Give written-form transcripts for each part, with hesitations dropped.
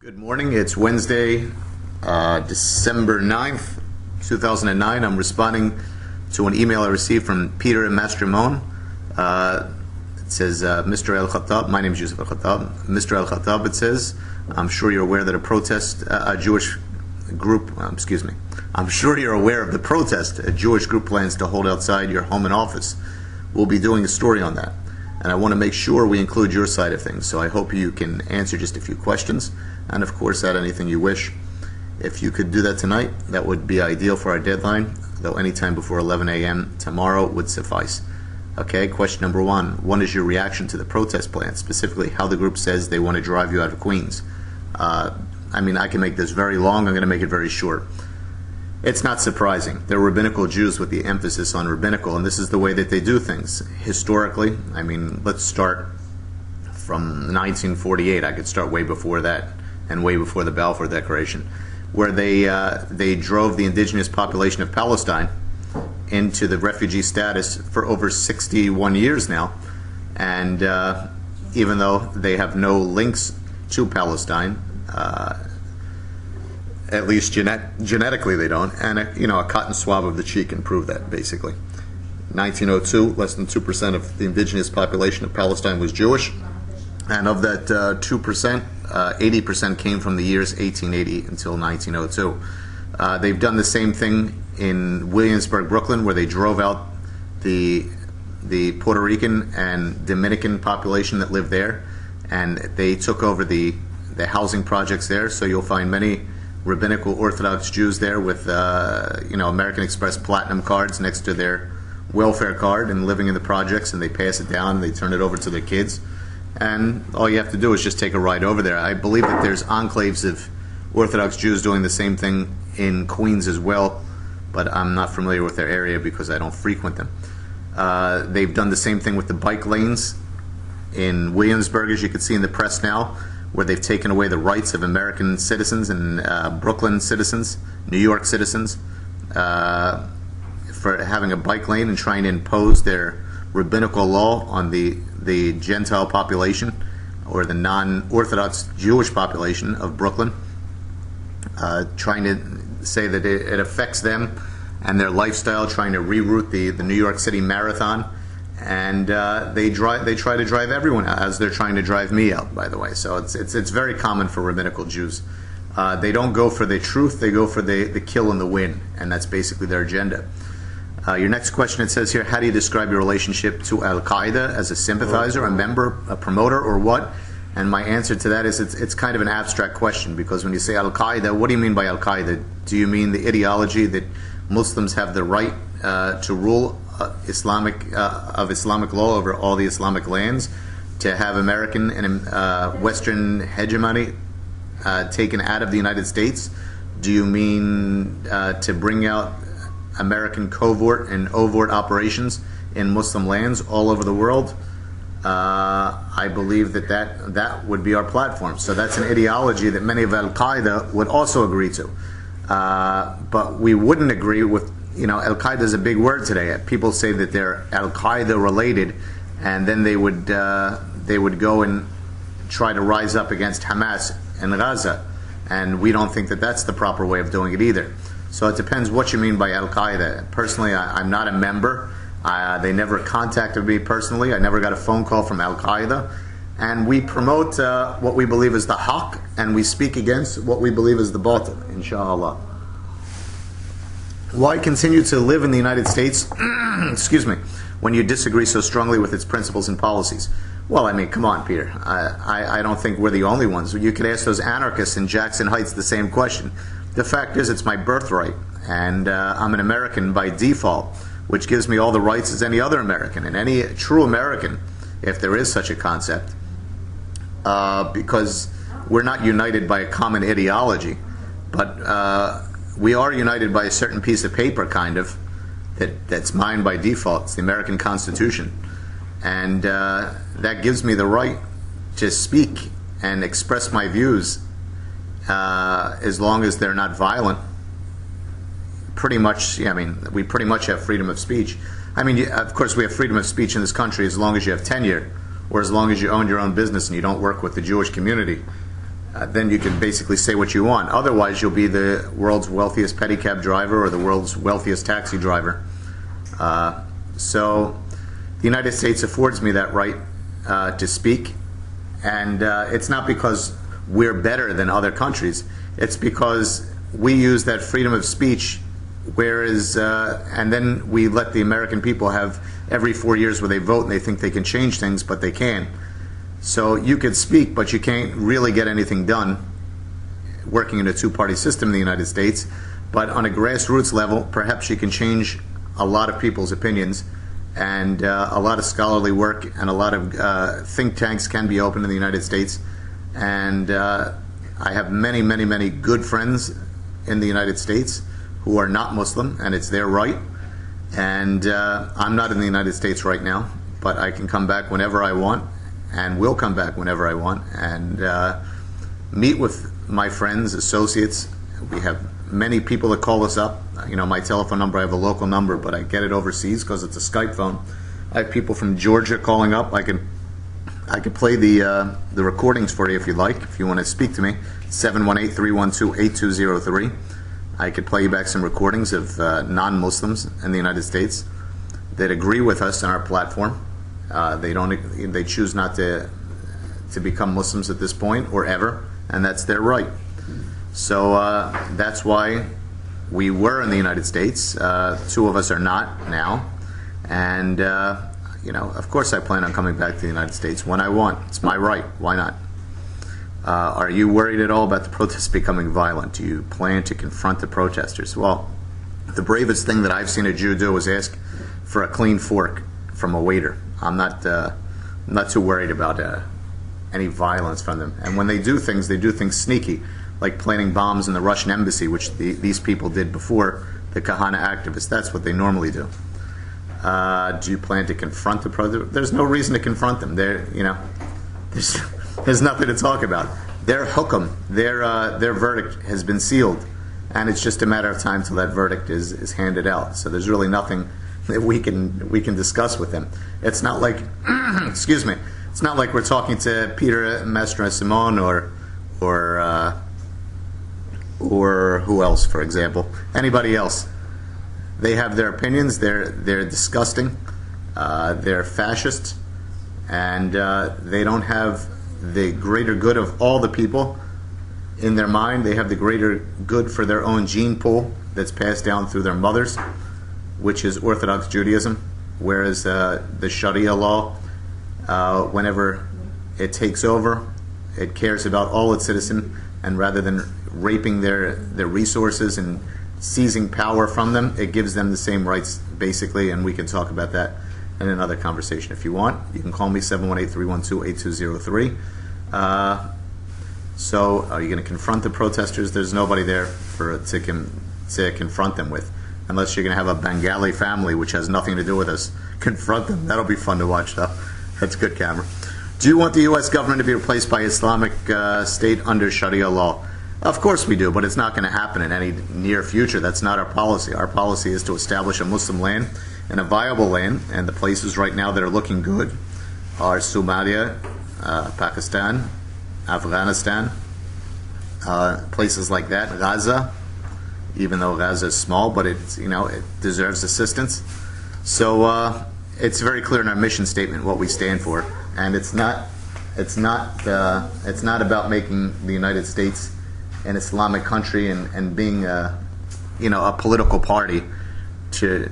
Good morning. It's Wednesday, December 9th, 2009. I'm responding to an email I received from Peter in Mastrimon. It says, Mr. Al-Khattab, my name is Yusuf Al-Khattab. Mr. Al-Khattab, it says, I'm sure you're aware that a Jewish group, I'm sure you're aware of the protest a Jewish group plans to hold outside your home and office. We'll be doing a story on that. And I want to make sure we include your side of things, so I hope you can answer just a few questions, and of course add anything you wish. If you could do that tonight, that would be ideal for our deadline, though any time before 11 a.m. tomorrow would suffice. Okay, question number one. What is your reaction to the protest plan, specifically how the group says they want to drive you out of Queens? I can make this very long. I'm going to make it very short. It's not surprising. They're rabbinical Jews with the emphasis on rabbinical, and this is the way that they do things. Historically, let's start from 1948. I could start way before that, and way before the Balfour Declaration, where they drove the indigenous population of Palestine into the refugee status for over 61 years now. And even though they have no links to Palestine, at least genetically they don't, and a cotton swab of the cheek can prove that, basically. 1902, less than 2% of the indigenous population of Palestine was Jewish, and of that 2%, 80% came from the years 1880 until 1902. They've done the same thing in Williamsburg, Brooklyn, where they drove out the Puerto Rican and Dominican population that lived there, and they took over the housing projects there. So you'll find many rabbinical Orthodox Jews there with American Express Platinum cards next to their welfare card and living in the projects, and they pass it down and they turn it over to their kids, and all you have to do is just take a ride over there. I believe that there's enclaves of Orthodox Jews doing the same thing in Queens as well, but I'm not familiar with their area because I don't frequent them. They've done the same thing with the bike lanes in Williamsburg, as you can see in the press now, where they've taken away the rights of American citizens and Brooklyn citizens, New York citizens, for having a bike lane and trying to impose their rabbinical law on the Gentile population, or the non-Orthodox Jewish population of Brooklyn, trying to say that it affects them and their lifestyle, trying to reroute the New York City Marathon. And they try to drive everyone out, as they're trying to drive me out, by the way. So it's very common for rabbinical Jews. They don't go for the truth; they go for the kill and the win, and that's basically their agenda. Your next question, it says here, how do you describe your relationship to Al-Qaeda as a sympathizer, a member, a promoter, or what? And my answer to that is it's kind of an abstract question, because when you say Al-Qaeda, what do you mean by Al-Qaeda? Do you mean the ideology that Muslims have the right to rule Islamic law over all the Islamic lands, to have American and Western hegemony taken out of the United States? Do you mean to bring out American covert and overt operations in Muslim lands all over the world? I believe that would be our platform. So that's an ideology that many of Al-Qaeda would also agree to. But we wouldn't agree with, Al-Qaeda is a big word today. People say that they're Al-Qaeda related, and then they would go and try to rise up against Hamas and Gaza. And we don't think that that's the proper way of doing it either. So it depends what you mean by Al-Qaeda. Personally, I'm not a member. They never contacted me personally. I never got a phone call from Al-Qaeda. And we promote what we believe is the haqq, and we speak against what we believe is the batil, inshallah. Why continue to live in the United States, when you disagree so strongly with its principles and policies? Well, come on, Peter. I don't think we're the only ones. You could ask those anarchists in Jackson Heights the same question. The fact is, it's my birthright, and I'm an American by default, which gives me all the rights as any other American, and any true American, if there is such a concept, because we're not united by a common ideology, but we are united by a certain piece of paper, kind of, that's mine by default. It's the American Constitution, and that gives me the right to speak and express my views, as long as they're not violent. Pretty much, we pretty much have freedom of speech. Of course, we have freedom of speech in this country as long as you have tenure, or as long as you own your own business and you don't work with the Jewish community. then you can basically say what you want. Otherwise, you'll be the world's wealthiest pedicab driver or the world's wealthiest taxi driver. So the United States affords me that right to speak, and it's not because we're better than other countries. It's because we use that freedom of speech, whereas, and then we let the American people have every 4 years where they vote and they think they can change things, but they can't. So you could speak, but you can't really get anything done working in a two-party system in the United States. But on a grassroots level, perhaps you can change a lot of people's opinions, and a lot of scholarly work and a lot of think tanks can be opened in the United States. And I have many, many, many good friends in the United States who are not Muslim, and it's their right. And I'm not in the United States right now, but I can come back whenever I want, and will come back whenever I want, and meet with my friends, associates. We have many people that call us up. You know, my telephone number, I have a local number, but I get it overseas because it's a Skype phone. I have people from Georgia calling up. I can play the recordings for you if you'd like, if you want to speak to me. 718-312-8203. I could play you back some recordings of non-Muslims in the United States that agree with us on our platform. They choose not to become Muslims at this point or ever, and that's their right. So that's why we were in the United States. Two of us are not now, and you know, of course I plan on coming back to the United States when I want. It's my right. Why not? Are you worried at all about the protests becoming violent? Do you plan to confront the protesters? Well, the bravest thing that I've seen a Jew do is ask for a clean fork from a waiter. I'm not too worried about any violence from them. And when they do things sneaky, like planting bombs in the Russian embassy, which these people did before the Kahana activists. That's what they normally do. Do you plan to confront the protesters? There's no reason to confront them. There's nothing to talk about. Their hukum, their verdict has been sealed, and it's just a matter of time till that verdict is handed out. So there's really nothing that we can discuss with them. It's not like, excuse me, it's not like we're talking to Peter Mestre Simon or who else, for example, anybody else. They have their opinions. They're disgusting. They're fascist, and they don't have the greater good of all the people in their mind. They have the greater good for their own gene pool that's passed down through their mothers, which is Orthodox Judaism, whereas the Sharia law, whenever it takes over, it cares about all its citizens, and rather than raping their resources and seizing power from them, it gives them the same rights, basically, and we can talk about that in another conversation if you want. You can call me 718-312-8203. So are you going to confront the protesters? There's nobody there to confront them with, unless you're going to have a Bengali family, which has nothing to do with us. Confront them. That'll be fun to watch, though. That's good camera. Do you want the U.S. government to be replaced by Islamic State under Sharia law? Of course we do, but it's not going to happen in any near future. That's not our policy. Our policy is to establish a Muslim land and a viable land, and the places right now that are looking good are Somalia, Pakistan, Afghanistan, places like that. Gaza, even though Gaza is small, but it deserves assistance. So it's very clear in our mission statement what we stand for, and it's not about making the United States an Islamic country and being a political party to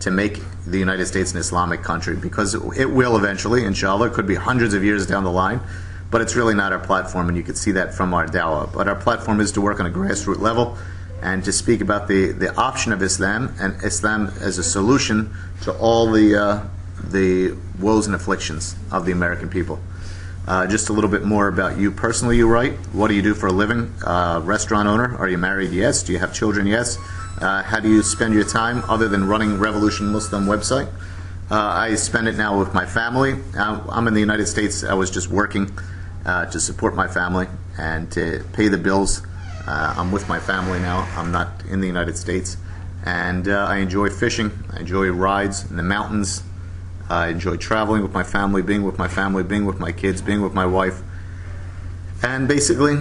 make the United States an Islamic country, because it will eventually, inshallah. It could be hundreds of years down the line, but it's really not our platform, and you can see that from our dawah. But our platform is to work on a grassroots level and to speak about the option of Islam, and Islam as a solution to all the woes and afflictions of the American people. Just a little bit more about you personally. You write, what do you do for a living? Restaurant owner. Are you married? Yes. Do you have children? Yes. How do you spend your time other than running Revolution Muslim website? I spend it now with my family. I'm in the United States. I was just working to support my family and to pay the bills. I'm with my family now. I'm not in the United States. And I enjoy fishing. I enjoy rides in the mountains. I enjoy traveling with my family, being with my kids, being with my wife. And basically,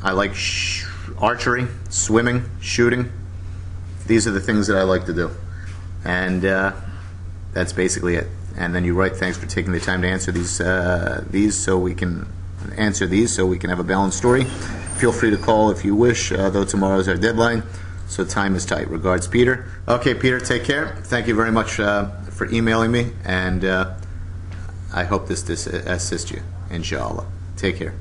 I like archery, swimming, shooting. These are the things that I like to do. And that's basically it. And then you write, thanks for taking the time to answer these so we can have a balanced story. Feel free to call if you wish, though tomorrow is our deadline, so time is tight. Regards, Peter. Okay, Peter, take care. Thank you very much for emailing me, and I hope this assists you, inshallah. Take care.